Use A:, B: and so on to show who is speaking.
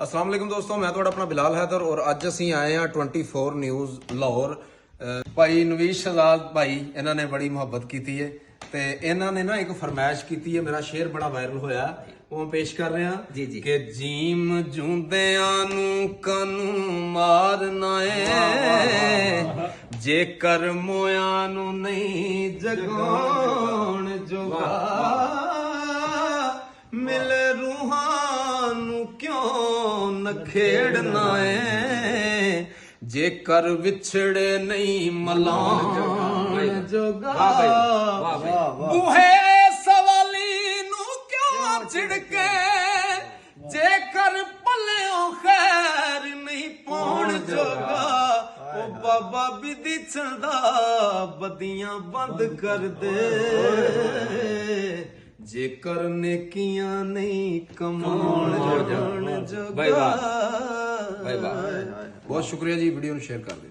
A: अस्सलाम वालेकुम दोस्तों, मैं ਤੁਹਾਡਾ ਆਪਣਾ ਬਿਲਾਲ हैदर और ਅੱਜ ਅਸੀਂ ਆਏ ਹਾਂ 24 ਨਿਊਜ਼ ਲਾਹੌਰ। ਭਾਈ ਨਵੀਜ਼ ਸ਼ਹਜ਼ਾਦ ਭਾਈ ਇਹਨਾਂ ਨੇ ਬੜੀ ਮੁਹੱਬਤ ਕੀਤੀ ਹੈ ਤੇ ਇਹਨਾਂ ਨੇ ਨਾ ਇੱਕ ਫਰਮਾਇਸ਼ ਕੀਤੀ ਹੈ। ਮੇਰਾ ਸ਼ੇਰ ਬੜਾ ਵਾਇਰਲ ਹੋਇਆ, ਉਹ ਮੈਂ ਪੇਸ਼ ਕਰ ਰਿਹਾ ਕਿ ਜੀਮ ਜੁੰਦਿਆਂ ਨੂੰ ਕਾਨੂੰ ਮਾਰਨਾ ਏ, ਜੇਕਰ ਮੋਇਆਂ ਨੂੰ ਨਹੀਂ ਜਗਾਉਣ ਜੋਗਾ ਮਿਲੇ ਰੂਹਾਂ ਨੂੰ ਕਿਉਂ ਨਖੇੜਨਾ ਏ, ਜੇਕਰ ਵਿਛੜੇ ਨਹੀਂ ਮਲਾਉਣ ਜੋਗਾ ਬੂਹੇ ਸਵਾਲੀ ਨੂੰ ਕਿਉਂ ਛਿੜਕੇ, ਜੇਕਰ ਪੱਲਿਓਂ ਖੈਰ ਨਹੀਂ ਪਾਉਣ ਜੋਗਾ। ਉਹ ਬਾਬਾ ਬਿਧੀ ਚੰਦਾ ਬਦੀਆਂ ਬੰਦ ਕਰ ਦੇ, ਜੇਕਰ ਨੇਕੀਆਂ ਨਹੀਂ ਕਮਾਉਣ ਜੋਗਾ। Bye bye. ਬਹੁਤ ਸ਼ੁਕਰੀਆ ਜੀ, ਵੀਡੀਓ ਨੂੰ ਸ਼ੇਅਰ ਕਰ ਦਿਓ।